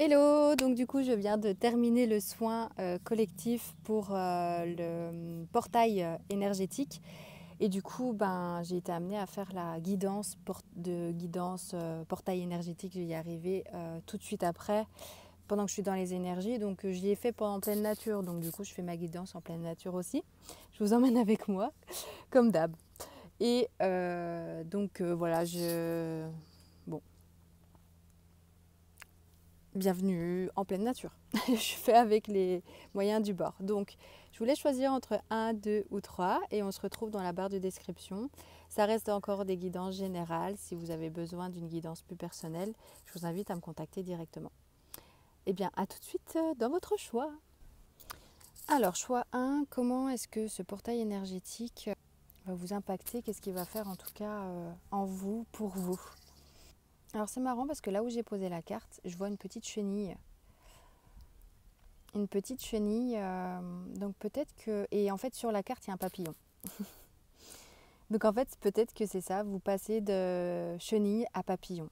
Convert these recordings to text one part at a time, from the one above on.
Hello, donc du coup je viens de terminer le soin collectif pour le portail énergétique et du coup j'ai été amenée à faire la guidance portail énergétique. Je vais y arriver tout de suite après pendant que je suis dans les énergies, donc je l'ai fait pendant pleine nature, donc du coup je fais ma guidance en pleine nature aussi. Je vous emmène avec moi comme d'hab et voilà bon, bienvenue en pleine nature. Je fais avec les moyens du bord. Donc, je voulais choisir entre un, 2 ou 3 et on se retrouve dans la barre de description. Ça reste encore des guidances générales. Si vous avez besoin d'une guidance plus personnelle, je vous invite à me contacter directement. Eh bien, à tout de suite dans votre choix. Alors, choix 1, comment est-ce que ce portail énergétique va vous impacter? Qu'est-ce qu'il va faire en tout cas en vous, pour vous? Alors, c'est marrant parce que là où j'ai posé la carte, je vois une petite chenille. Une petite chenille, donc peut-être que... Et en fait, sur la carte, il y a un papillon. Donc en fait, peut-être que c'est ça, vous passez de chenille à papillon.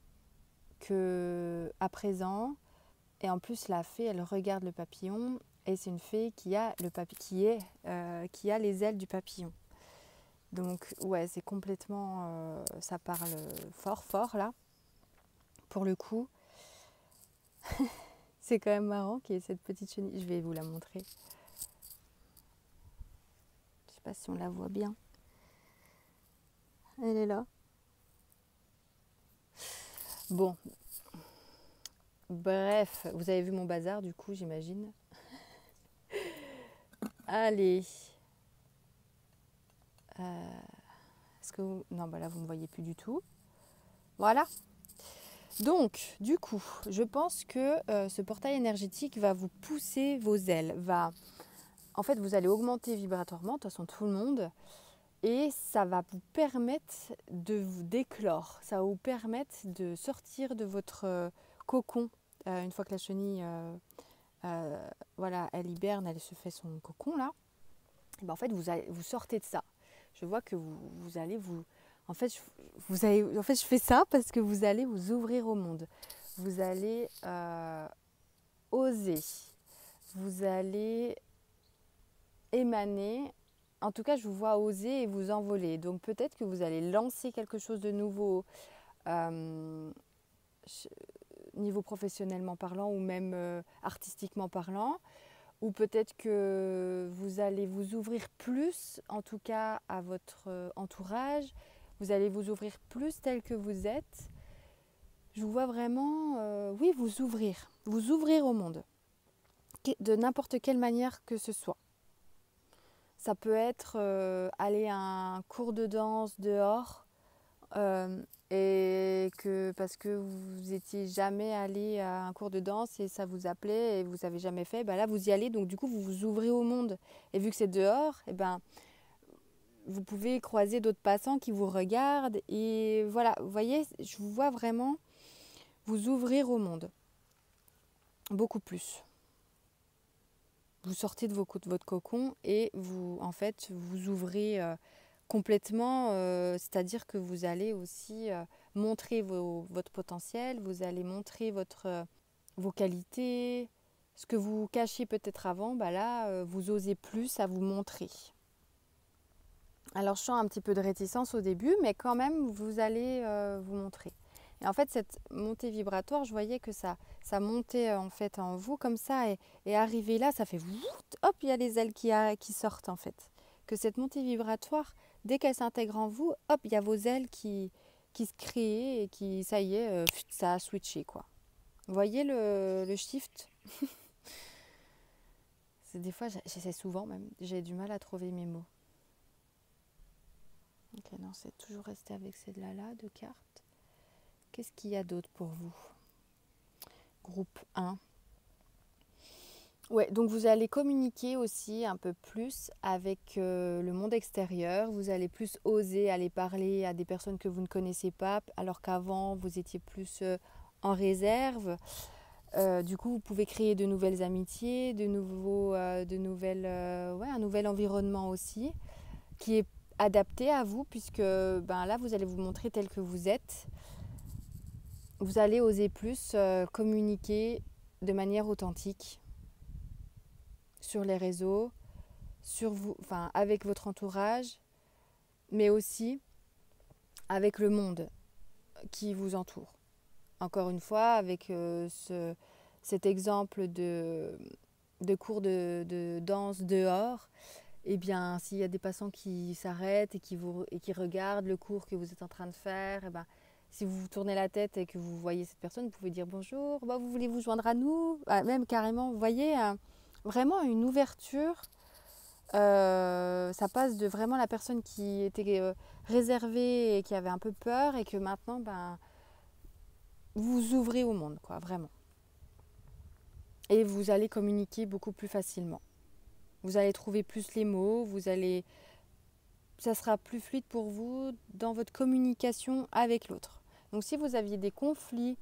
Que à présent, et en plus la fée, elle regarde le papillon, et c'est une fée qui a, qui a les ailes du papillon. Donc ouais, c'est complètement... ça parle fort fort là, pour le coup. C'est quand même marrant qu'il y ait cette petite chenille. Je vais vous la montrer. Je sais pas si on la voit bien. Elle est là. Bon, bref, vous avez vu mon bazar du coup, j'imagine. Allez. Est-ce que vous... Non, bah là, vous ne me voyez plus du tout. Voilà. Donc, du coup, je pense que ce portail énergétique va vous pousser vos ailes. En fait, vous allez augmenter vibratoirement, de toute façon, tout le monde. Et ça va vous permettre de vous déclore. Ça va vous permettre de sortir de votre cocon. Une fois que la chenille... voilà, elle hiberne, elle se fait son cocon là. Et ben en fait, vous sortez de ça. Je vois que vous allez vous... En fait, je fais ça parce que vous allez vous ouvrir au monde. Vous allez oser. Vous allez émaner. En tout cas, je vous vois oser et vous envoler. Donc peut-être que vous allez lancer quelque chose de nouveau, euh, niveau professionnellement parlant ou même artistiquement parlant. Ou peut-être que vous allez vous ouvrir plus, en tout cas à votre entourage, vous allez vous ouvrir plus tel que vous êtes. Je vous vois vraiment, oui, vous ouvrir au monde, de n'importe quelle manière que ce soit. Ça peut être aller à un cours de danse dehors, et que parce que vous étiez jamais allé à un cours de danse et ça vous appelait et vous avez jamais fait, bah là vous y allez, donc du coup vous vous ouvrez au monde. Et vu que c'est dehors, et ben vous pouvez croiser d'autres passants qui vous regardent et voilà, vous voyez, je vous vois vraiment vous ouvrir au monde beaucoup plus. Vous sortez de votre cocon et vous en fait vous ouvrez complètement, c'est-à-dire que vous allez aussi montrer votre potentiel, vous allez montrer vos qualités, ce que vous cachiez peut-être avant, bah là, vous osez plus à vous montrer. Alors je sens un petit peu de réticence au début, mais quand même, vous allez vous montrer. Et en fait, cette montée vibratoire, je voyais que ça montait en fait en vous comme ça, et arrivé là, ça fait hop, il y a les ailes qui sortent en fait. Que cette montée vibratoire, dès qu'elle s'intègre en vous, hop, il y a vos ailes qui se créent et qui, ça y est, ça a switché quoi. Vous voyez le shift? Des fois, j'essaie souvent même, j'ai du mal à trouver mes mots. Ok, non, c'est toujours rester avec celle-là de cartes. Qu'est-ce qu'il y a d'autre pour vous? Groupe 1. Ouais, donc vous allez communiquer aussi un peu plus avec le monde extérieur. Vous allez plus oser aller parler à des personnes que vous ne connaissez pas, alors qu'avant vous étiez plus en réserve. Du coup, vous pouvez créer de nouvelles amitiés, un nouvel environnement aussi, qui est adapté à vous, puisque là, vous allez vous montrer tel que vous êtes. Vous allez oser plus communiquer de manière authentique sur les réseaux, sur vous, enfin, avec votre entourage, mais aussi avec le monde qui vous entoure. Encore une fois, avec cet exemple de cours de danse dehors, eh bien, s'il y a des passants qui s'arrêtent et qui regardent le cours que vous êtes en train de faire, eh ben, si vous vous tournez la tête et que vous voyez cette personne, vous pouvez dire bonjour, bah, vous voulez vous joindre à nous, même carrément, vous voyez, vraiment une ouverture. Ça passe de vraiment la personne qui était réservée et qui avait un peu peur et que maintenant, ben, vous ouvrez au monde, quoi, vraiment. Et vous allez communiquer beaucoup plus facilement. Vous allez trouver plus les mots, ça sera plus fluide pour vous dans votre communication avec l'autre. Donc si vous aviez des conflits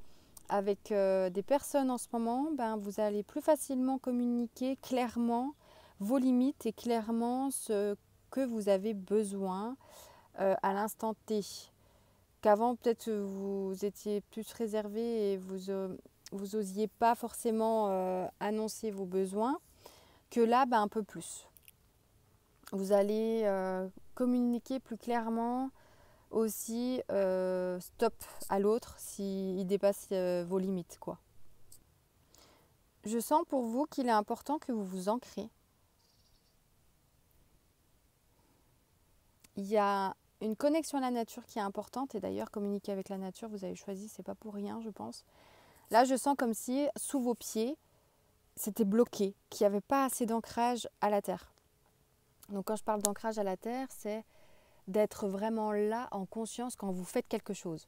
avec des personnes en ce moment, ben, vous allez plus facilement communiquer clairement vos limites et clairement ce que vous avez besoin à l'instant T. Qu'avant peut-être vous étiez plus réservé et vous osiez pas forcément annoncer vos besoins, que là, ben, un peu plus. Vous allez communiquer plus clairement aussi stop à l'autre s'il dépasse vos limites, quoi. Je sens pour vous qu'il est important que vous vous ancrez. Il y a une connexion à la nature qui est importante et d'ailleurs communiquer avec la nature, vous avez choisi, c'est pas pour rien, je pense. Là, je sens comme si sous vos pieds, c'était bloqué, qu'il n'y avait pas assez d'ancrage à la terre. Donc quand je parle d'ancrage à la terre, c'est d'être vraiment là en conscience quand vous faites quelque chose.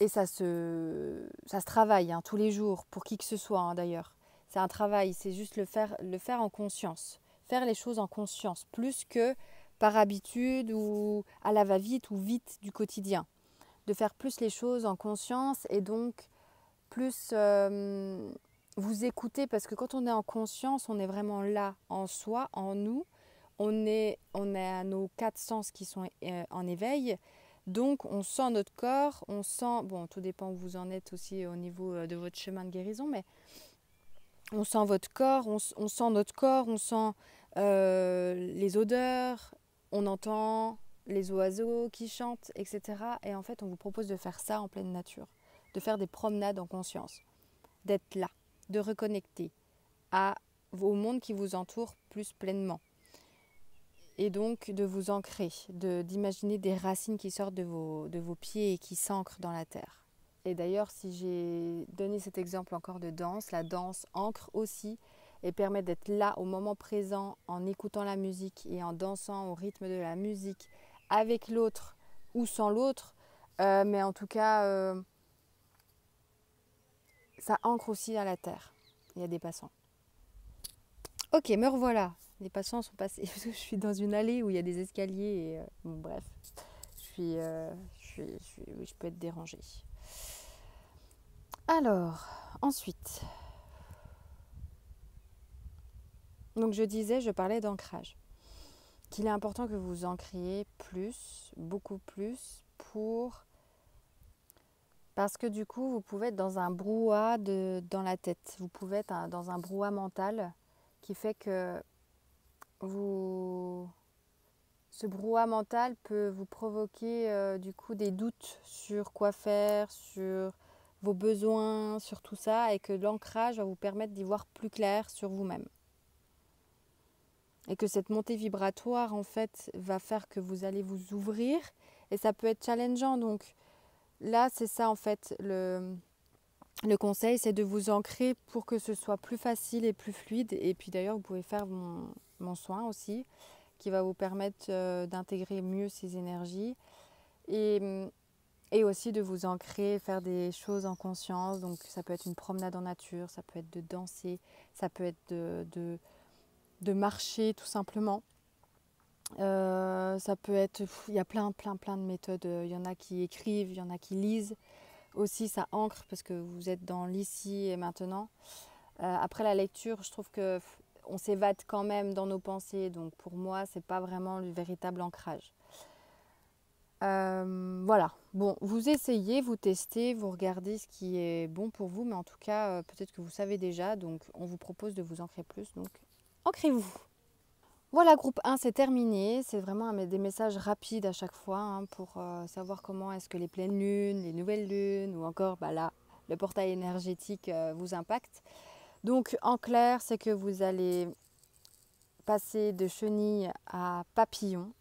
Et ça se travaille hein, tous les jours, pour qui que ce soit hein, d'ailleurs. C'est un travail, c'est juste le faire en conscience. Faire les choses en conscience, plus que par habitude ou à la va-vite ou vite du quotidien. De faire plus les choses en conscience et donc plus vous écouter, parce que quand on est en conscience, on est vraiment là, en soi, en nous. On est à nos 4 sens qui sont en éveil. Donc, on sent notre corps, on sent, bon, tout dépend où vous en êtes aussi au niveau de votre chemin de guérison, mais on sent votre corps, on sent notre corps, on sent les odeurs, on entend les oiseaux qui chantent, etc. Et en fait, on vous propose de faire ça en pleine nature, de faire des promenades en conscience, d'être là, de reconnecter au monde qui vous entoure plus pleinement. Et donc de vous ancrer, d'imaginer des racines qui sortent de vos pieds et qui s'ancrent dans la terre. Et d'ailleurs, si j'ai donné cet exemple encore de danse, la danse ancre aussi et permet d'être là au moment présent en écoutant la musique et en dansant au rythme de la musique avec l'autre ou sans l'autre. Mais en tout cas, ça ancre aussi à la terre. Il y a des passants. Ok, me revoilà. Les passants sont passés. Je suis dans une allée où il y a des escaliers. Et, bon, bref, oui, je peux être dérangée. Alors, ensuite. Donc je disais, je parlais d'ancrage. Qu'il est important que vous ancriez plus, beaucoup plus, parce que du coup, vous pouvez être dans un brouhaha dans la tête. Vous pouvez être dans un brouhaha mental qui fait que ce brouhaha mental peut vous provoquer du coup des doutes sur quoi faire, sur vos besoins, sur tout ça, et que l'ancrage va vous permettre d'y voir plus clair sur vous-même. Et que cette montée vibratoire, en fait, va faire que vous allez vous ouvrir, et ça peut être challengeant. Donc là, c'est ça, en fait, le conseil, c'est de vous ancrer pour que ce soit plus facile et plus fluide. Et puis d'ailleurs, vous pouvez faire mon soin aussi, qui va vous permettre d'intégrer mieux ces énergies et aussi de vous ancrer, faire des choses en conscience. Donc ça peut être une promenade en nature, ça peut être de danser, ça peut être de marcher tout simplement. Ça peut être, il y a plein de méthodes. Il y en a qui écrivent, il y en a qui lisent. Aussi, ça ancre parce que vous êtes dans l'ici et maintenant. Après la lecture, je trouve que on s'évade quand même dans nos pensées. Donc pour moi, c'est pas vraiment le véritable ancrage. Voilà, bon, vous essayez, vous testez, vous regardez ce qui est bon pour vous, mais en tout cas, peut-être que vous savez déjà, donc on vous propose de vous ancrer plus, donc ancrez-vous. Voilà, groupe 1, c'est terminé. C'est vraiment des messages rapides à chaque fois hein, pour savoir comment est-ce que les pleines lunes, les nouvelles lunes ou encore là, le portail énergétique vous impacte. Donc en clair, c'est que vous allez passer de chenille à papillon.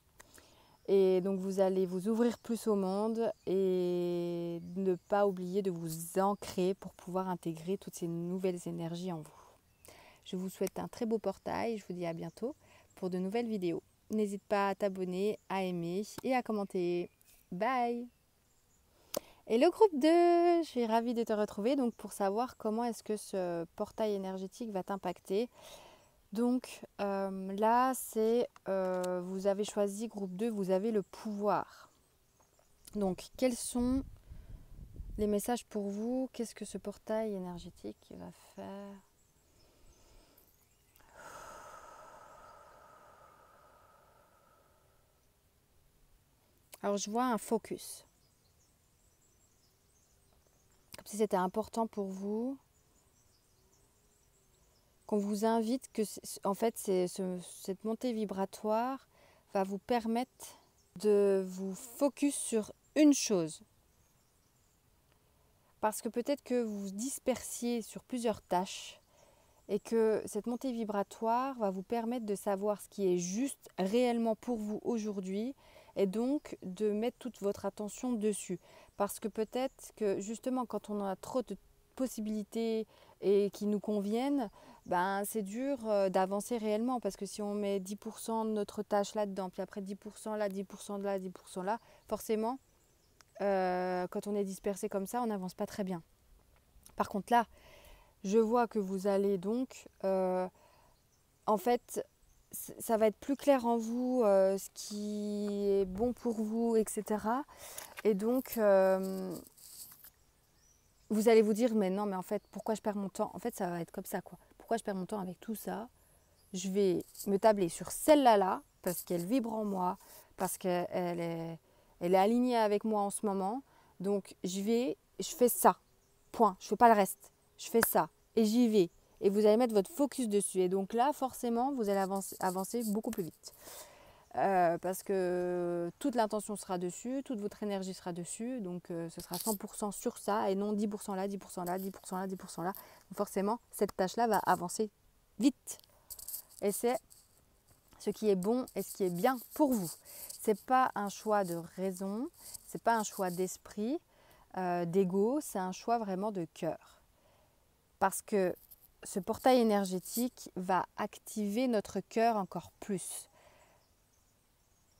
Et donc vous allez vous ouvrir plus au monde et ne pas oublier de vous ancrer pour pouvoir intégrer toutes ces nouvelles énergies en vous. Je vous souhaite un très beau portail. Je vous dis à bientôt pour de nouvelles vidéos. N'hésite pas à t'abonner, à aimer et à commenter. Bye! Et le groupe 2, je suis ravie de te retrouver donc pour savoir comment est-ce que ce portail énergétique va t'impacter. Donc là, c'est vous avez choisi groupe 2, vous avez le pouvoir. Donc quels sont les messages pour vous? Qu'est-ce que ce portail énergétique va faire? Alors je vois un focus. Comme si c'était important pour vous. Qu'on vous invite que, en fait, cette montée vibratoire va vous permettre de vous focus sur une chose. Parce que peut-être que vous vous dispersiez sur plusieurs tâches et que cette montée vibratoire va vous permettre de savoir ce qui est juste réellement pour vous aujourd'hui et donc de mettre toute votre attention dessus. Parce que peut-être que justement quand on a trop de possibilités et qui nous conviennent, c'est dur d'avancer réellement parce que si on met 10% de notre tâche là-dedans, puis après 10% là, 10% de là, 10% là, forcément, quand on est dispersé comme ça, on n'avance pas très bien. Par contre là, je vois que vous allez donc, en fait, ça va être plus clair en vous, ce qui est bon pour vous, etc. Et donc, vous allez vous dire, mais non, mais en fait, pourquoi je perds mon temps? En fait, ça va être comme ça, quoi. Pourquoi je perds mon temps avec tout ça? Je vais me tabler sur celle-là, parce qu'elle vibre en moi, parce qu'elle est alignée avec moi en ce moment. Donc, je fais ça. Point. Je ne fais pas le reste. Je fais ça. Et j'y vais. Et vous allez mettre votre focus dessus. Et donc là, forcément, vous allez avancer beaucoup plus vite. Parce que toute l'intention sera dessus, toute votre énergie sera dessus. Donc, ce sera 100% sur ça et non 10% là, 10% là, 10% là, 10% là. Donc forcément, cette tâche-là va avancer vite. Et c'est ce qui est bon et ce qui est bien pour vous. Ce n'est pas un choix de raison, ce n'est pas un choix d'esprit, d'ego, c'est un choix vraiment de cœur. Parce que ce portail énergétique va activer notre cœur encore plus.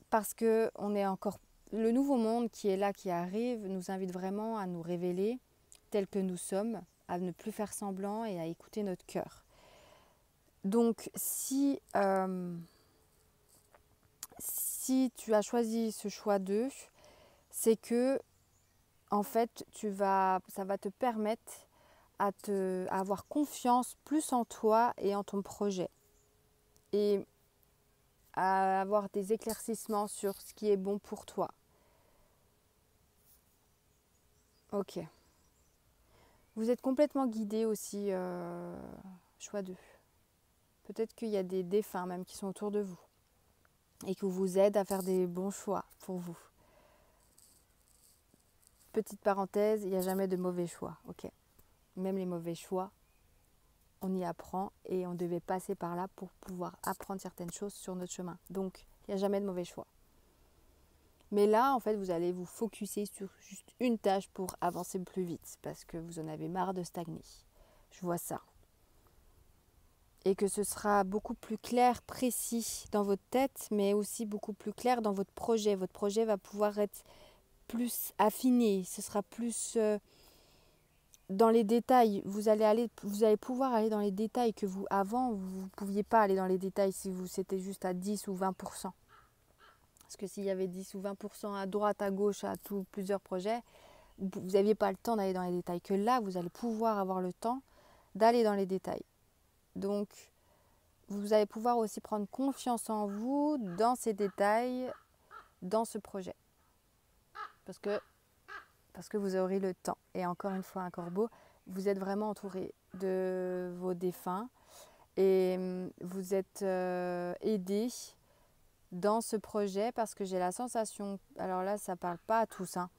Parce que le nouveau monde qui est là, qui arrive, nous invite vraiment à nous révéler tels que nous sommes, à ne plus faire semblant et à écouter notre cœur. Donc si tu as choisi ce choix 2, c'est que en fait ça va te permettre à avoir confiance plus en toi et en ton projet. Et à avoir des éclaircissements sur ce qui est bon pour toi. Ok. Vous êtes complètement guidé aussi, choix 2. Peut-être qu'il y a des défunts même qui sont autour de vous et qui vous aident à faire des bons choix pour vous. Petite parenthèse, il n'y a jamais de mauvais choix. Ok. Même les mauvais choix, on y apprend et on devait passer par là pour pouvoir apprendre certaines choses sur notre chemin. Donc, il n'y a jamais de mauvais choix. Mais là, en fait, vous allez vous focuser sur juste une tâche pour avancer plus vite parce que vous en avez marre de stagner. Je vois ça. Et que ce sera beaucoup plus clair, précis dans votre tête, mais aussi beaucoup plus clair dans votre projet. Votre projet va pouvoir être plus affiné, ce sera plus dans les détails. Vous allez pouvoir aller dans les détails que avant, vous ne pouviez pas aller dans les détails si c'était juste à 10 ou 20%. Parce que s'il y avait 10 ou 20% à droite, à gauche, à plusieurs projets, vous n'aviez pas le temps d'aller dans les détails. Que là, vous allez pouvoir avoir le temps d'aller dans les détails. Donc, vous allez pouvoir aussi prendre confiance en vous dans ces détails, dans ce projet. parce que vous aurez le temps. Et encore une fois, un corbeau, vous êtes vraiment entouré de vos défunts et vous êtes aidé dans ce projet parce que j'ai la sensation, alors là ça parle pas à tous, hein,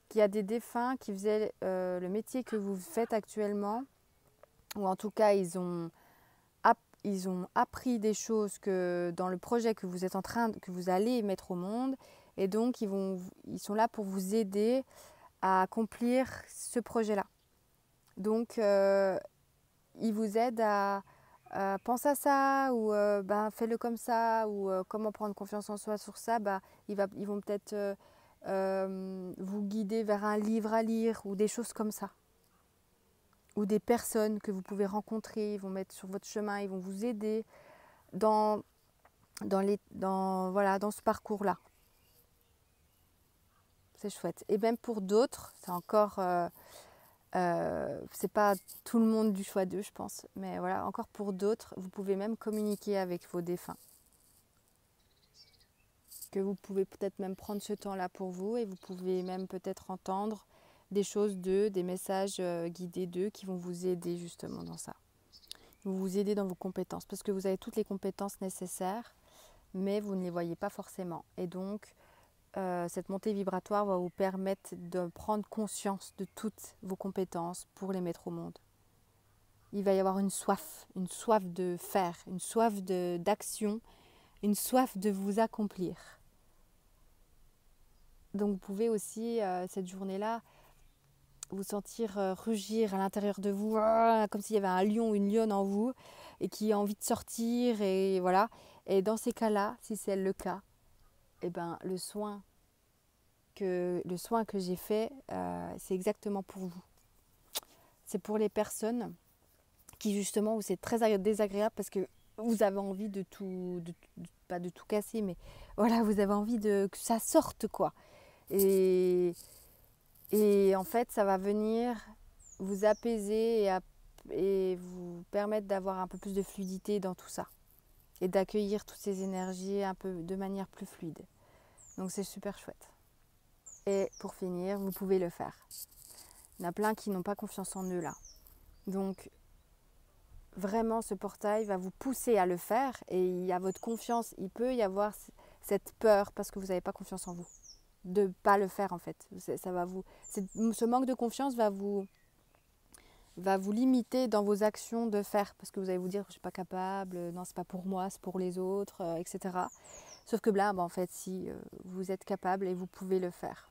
qu'il y a des défunts qui faisaient le métier que vous faites actuellement, ou en tout cas ils ont appris des choses que dans le projet que vous êtes que vous allez mettre au monde, et donc ils sont là pour vous aider à accomplir ce projet-là. Donc ils vous aident à penser à ça, ou fais-le comme ça, ou comment prendre confiance en soi sur ça. Ils vont peut-être vous guider vers un livre à lire ou des choses comme ça. Ou des personnes que vous pouvez rencontrer, ils vont mettre sur votre chemin, ils vont vous aider dans ce parcours-là. C'est chouette. Et même pour d'autres, c'est encore... c'est pas tout le monde du choix d'eux, je pense. Mais voilà, encore pour d'autres, vous pouvez même communiquer avec vos défunts. Que vous pouvez peut-être même prendre ce temps-là pour vous, et vous pouvez même peut-être entendre des choses d'eux, des messages guidés d'eux qui vont vous aider justement dans ça. Vous aider dans vos compétences, parce que vous avez toutes les compétences nécessaires, mais vous ne les voyez pas forcément. Et donc, cette montée vibratoire va vous permettre de prendre conscience de toutes vos compétences pour les mettre au monde. Il va y avoir une soif de faire, une soif d'action, une soif de vous accomplir. Donc vous pouvez aussi, cette journée-là, vous sentir rugir à l'intérieur de vous, comme s'il y avait un lion ou une lionne en vous, et qui a envie de sortir, et voilà. Et dans ces cas-là, si c'est le cas, eh ben, le soin que j'ai fait, c'est exactement pour vous. C'est pour les personnes qui justement, où c'est très désagréable parce que vous avez envie de tout, pas de tout casser, mais voilà, vous avez envie que ça sorte, quoi. Et en fait, ça va venir vous apaiser et vous permettre d'avoir un peu plus de fluidité dans tout ça. Et d'accueillir toutes ces énergies un peu de manière plus fluide. Donc c'est super chouette. Et pour finir, vous pouvez le faire. Il y en a plein qui n'ont pas confiance en eux là. Donc vraiment, ce portail va vous pousser à le faire, et il y a votre confiance. Il peut y avoir cette peur parce que vous n'avez pas confiance en vous. De ne pas le faire en fait. Ce manque de confiance va vous limiter dans vos actions de faire, parce que vous allez vous dire je ne suis pas capable, non c'est pas pour moi, c'est pour les autres, etc. Sauf que là, en fait, si vous êtes capable et vous pouvez le faire.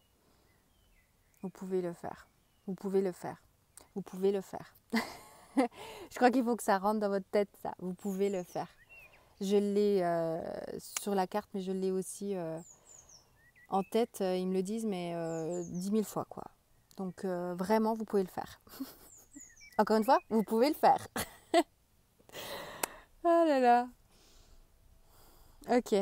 Vous pouvez le faire. Vous pouvez le faire. Vous pouvez le faire. Je crois qu'il faut que ça rentre dans votre tête, ça. Vous pouvez le faire. Je l'ai sur la carte, mais je l'ai aussi en tête. Ils me le disent, mais 10 000 fois, quoi. Donc, vraiment, vous pouvez le faire. Encore une fois, vous pouvez le faire. Oh là là. Ok.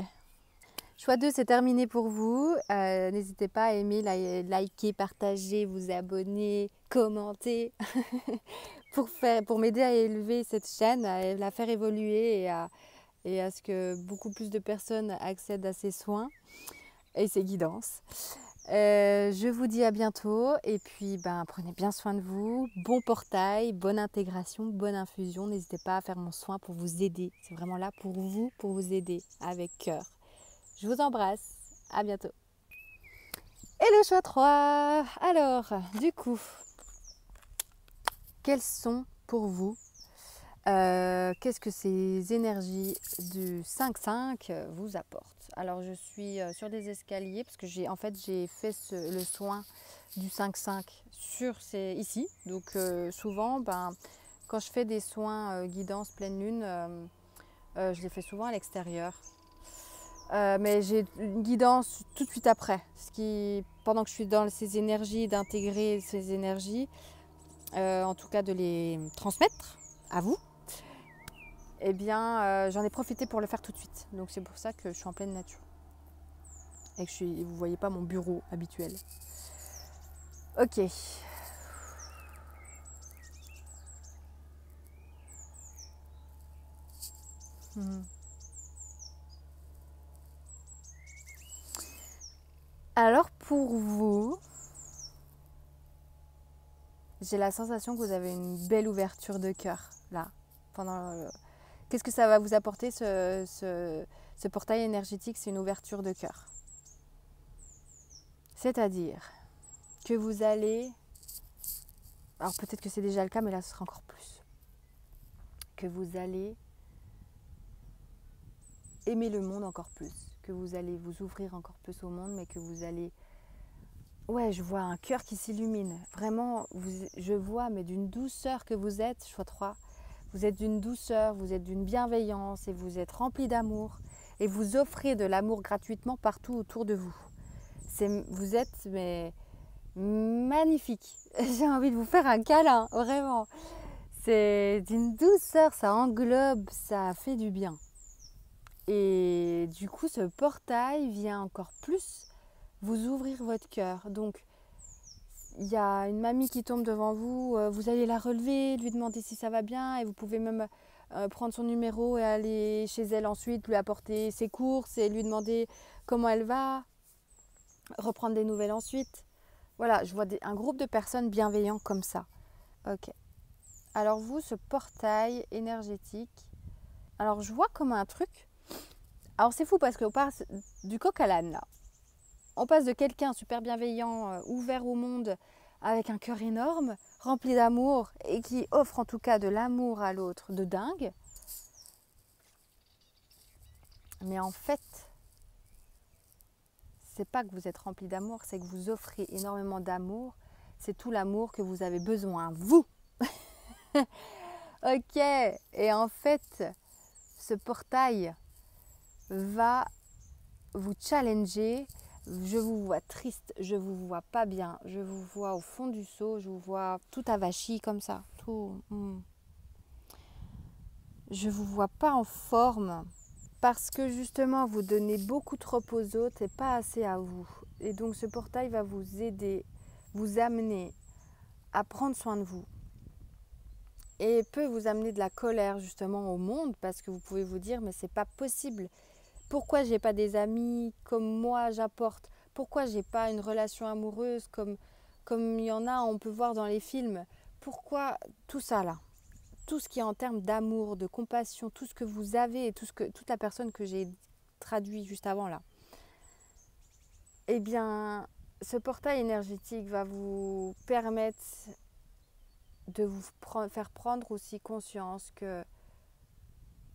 Choix 2, c'est terminé pour vous. N'hésitez pas à aimer, liker, partager, vous abonner, commenter pour m'aider à élever cette chaîne, à la faire évoluer et à ce que beaucoup plus de personnes accèdent à ces soins et ces guidances. Je vous dis à bientôt, et puis prenez bien soin de vous. Bon portail, bonne intégration, bonne infusion. N'hésitez pas à faire mon soin pour vous aider. C'est vraiment là pour vous aider avec cœur. Je vous embrasse, à bientôt. Et le choix 3. Alors, du coup, quels sont pour vous, qu'est-ce que ces énergies du 5-5 vous apportent? Alors, je suis sur des escaliers parce que j'ai fait le soin du 5-5 ici. Donc, souvent, quand je fais des soins guidance pleine lune, je les fais souvent à l'extérieur. Mais j'ai une guidance tout de suite après. Pendant que je suis dans ces énergies, d'intégrer ces énergies, en tout cas de les transmettre à vous, eh bien j'en ai profité pour le faire tout de suite. Donc c'est pour ça que je suis en pleine nature. Et que vous ne voyez pas mon bureau habituel. Ok. Alors pour vous, j'ai la sensation que vous avez une belle ouverture de cœur là. Qu'est-ce que ça va vous apporter ce portail énergétique? C'est une ouverture de cœur. C'est-à-dire que vous allez, alors peut-être que c'est déjà le cas, mais là ce sera encore plus, que vous allez aimer le monde encore plus, que vous allez vous ouvrir encore plus au monde, mais que vous allez... Ouais, je vois un cœur qui s'illumine. Vraiment, je vois, mais d'une douceur que vous êtes, je vois trois. Vous êtes d'une douceur, vous êtes d'une bienveillance et vous êtes rempli d'amour. Et vous offrez de l'amour gratuitement partout autour de vous. Vous êtes mais, magnifique. J'ai envie de vous faire un câlin, vraiment. C'est d'une douceur, ça englobe, ça fait du bien. Et du coup, ce portail vient encore plus vous ouvrir votre cœur. Donc, il y a une mamie qui tombe devant vous, vous allez la relever, lui demander si ça va bien, et vous pouvez même prendre son numéro et aller chez elle ensuite, lui apporter ses courses et lui demander comment elle va, reprendre des nouvelles ensuite. Voilà, je vois un groupe de personnes bienveillants comme ça. Ok. Alors vous, ce portail énergétique, alors je vois comme un truc. Alors c'est fou parce qu'on passe du coq à l'âne là. On passe de quelqu'un super bienveillant, ouvert au monde, avec un cœur énorme, rempli d'amour et qui offre en tout cas de l'amour à l'autre de dingue. Mais en fait, c'est pas que vous êtes rempli d'amour, c'est que vous offrez énormément d'amour. C'est tout l'amour que vous avez besoin, vous. Ok. Et en fait, ce portail va vous challenger. Je vous vois triste, je vous vois pas bien, je vous vois au fond du seau, je vous vois tout avachi comme ça, tout. Je vous vois pas en forme parce que justement vous donnez beaucoup trop aux autres et pas assez à vous. Et donc ce portail va vous aider, vous amener à prendre soin de vous et peut vous amener de la colère justement au monde parce que vous pouvez vous dire mais c'est pas possible. Pourquoi j'ai pas des amis comme moi j'apporte? Pourquoi j'ai pas une relation amoureuse comme il y en a, on peut voir dans les films? Pourquoi tout ça là? Tout ce qui est en termes d'amour, de compassion, tout ce que vous avez et toute la personne que j'ai traduit juste avant là. Eh bien, ce portail énergétique va vous permettre de vous faire prendre aussi conscience que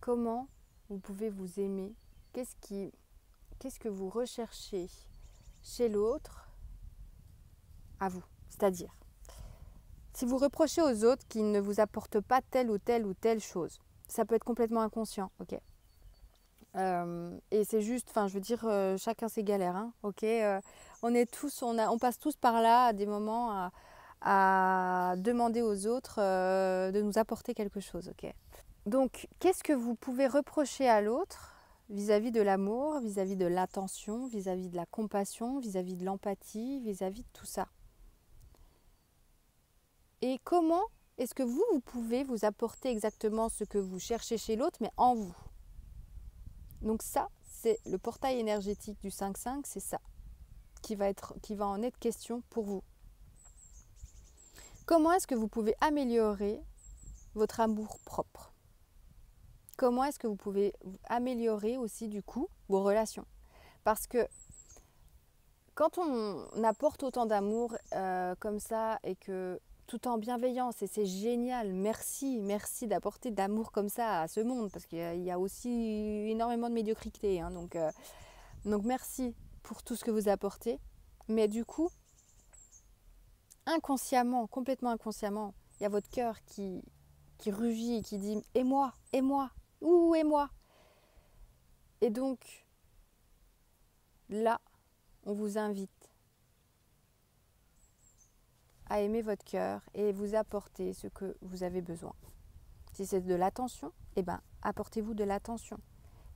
comment vous pouvez vous aimer, qu'est-ce que vous recherchez chez l'autre à vous. C'est-à-dire, si vous reprochez aux autres qu'ils ne vous apportent pas telle ou telle chose, ça peut être complètement inconscient, ok. Et c'est juste, enfin je veux dire, chacun ses galères, hein, ok. On passe tous par là à des moments à demander aux autres de nous apporter quelque chose, ok. Donc, qu'est-ce que vous pouvez reprocher à l'autre vis-à-vis de l'amour, vis-à-vis de l'attention, vis-à-vis de la compassion, vis-à-vis de l'empathie, vis-à-vis de tout ça? Et comment est-ce que vous pouvez vous apporter exactement ce que vous cherchez chez l'autre, mais en vous? Donc ça, c'est le portail énergétique du 5-5, c'est ça qui va en être question pour vous. Comment est-ce que vous pouvez améliorer votre amour propre? Comment est-ce que vous pouvez améliorer aussi du coup vos relations? Parce que quand on apporte autant d'amour comme ça et que tout en bienveillance, et c'est génial, merci d'apporter d'amour comme ça à ce monde, parce qu'il y a aussi énormément de médiocrité, hein, donc merci pour tout ce que vous apportez. Mais du coup, inconsciemment, complètement inconsciemment, il y a votre cœur qui rugit et qui dit « et moi, ouh, et moi ?» Et donc, là, on vous invite à aimer votre cœur et vous apporter ce que vous avez besoin. Si c'est de l'attention, eh ben, apportez-vous de l'attention.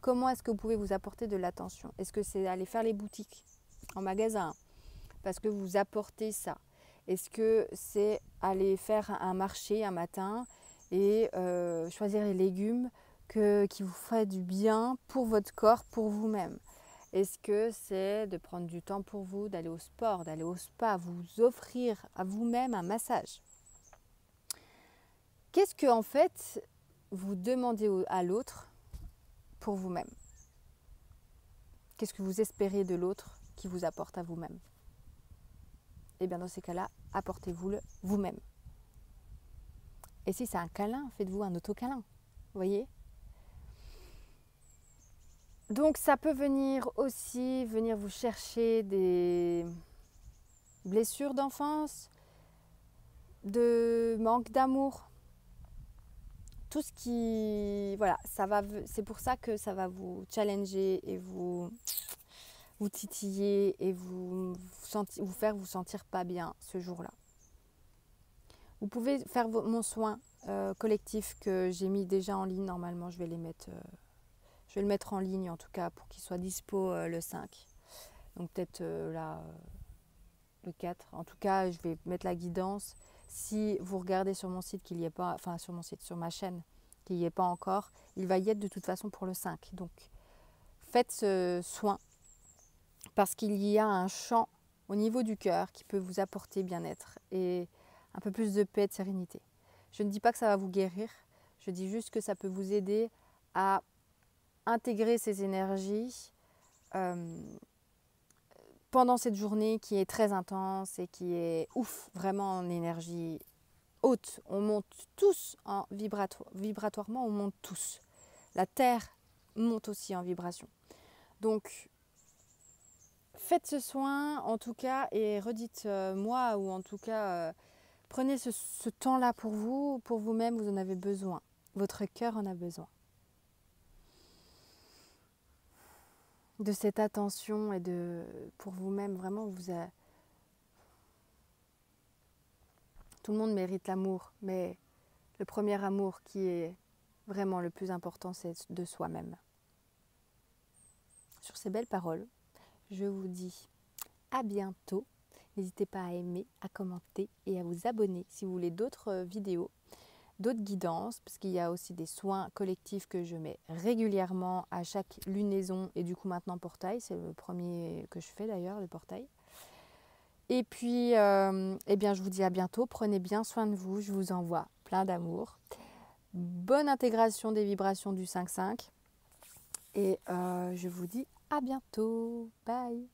Comment est-ce que vous pouvez vous apporter de l'attention? Est-ce que c'est aller faire les boutiques en magasin parce que vous apportez ça? Est-ce que c'est aller faire un marché un matin et choisir les légumes qui vous feraient du bien pour votre corps, pour vous-même? Est-ce que c'est de prendre du temps pour vous, d'aller au sport, d'aller au spa, vous offrir à vous-même un massage? Qu'est-ce que en fait vous demandez à l'autre pour vous-même? Qu'est-ce que vous espérez de l'autre qui vous apporte à vous-même? Et bien dans ces cas-là, apportez-vous-le vous-même. Et si c'est un câlin, faites-vous un auto-câlin. Vous voyez? Donc ça peut venir aussi vous chercher des blessures d'enfance, de manque d'amour. Tout ce qui... Voilà, c'est pour ça que ça va vous challenger et vous titiller et vous faire vous sentir pas bien ce jour-là. Vous pouvez faire mon soin collectif que j'ai mis déjà en ligne. Normalement, je vais le mettre en ligne en tout cas pour qu'il soit dispo le 5. Donc peut-être là, le 4. En tout cas, je vais mettre la guidance. Si vous regardez sur mon site qu'il n'y ait pas, enfin sur ma chaîne, qu'il n'y ait pas encore, il va y être de toute façon pour le 5. Donc faites ce soin parce qu'il y a un champ au niveau du cœur qui peut vous apporter bien-être et un peu plus de paix et de sérénité. Je ne dis pas que ça va vous guérir, je dis juste que ça peut vous aider à intégrer ces énergies pendant cette journée qui est très intense et qui est ouf, vraiment en énergie haute. On monte tous en vibratoirement, on monte tous. La Terre monte aussi en vibration. Donc, faites ce soin en tout cas et redites-moi ou en tout cas, prenez ce temps-là pour vous-même, vous en avez besoin. Votre cœur en a besoin. De cette attention et pour vous-même, vraiment, tout le monde mérite l'amour, mais le premier amour qui est vraiment le plus important, c'est de soi-même. Sur ces belles paroles, je vous dis à bientôt. N'hésitez pas à aimer, à commenter et à vous abonner si vous voulez d'autres vidéos, d'autres guidances, parce qu'il y a aussi des soins collectifs que je mets régulièrement à chaque lunaison et du coup maintenant portail. C'est le premier que je fais d'ailleurs, le portail. Et puis, eh bien, je vous dis à bientôt. Prenez bien soin de vous. Je vous envoie plein d'amour. Bonne intégration des vibrations du 5-5. Et je vous dis à bientôt. Bye.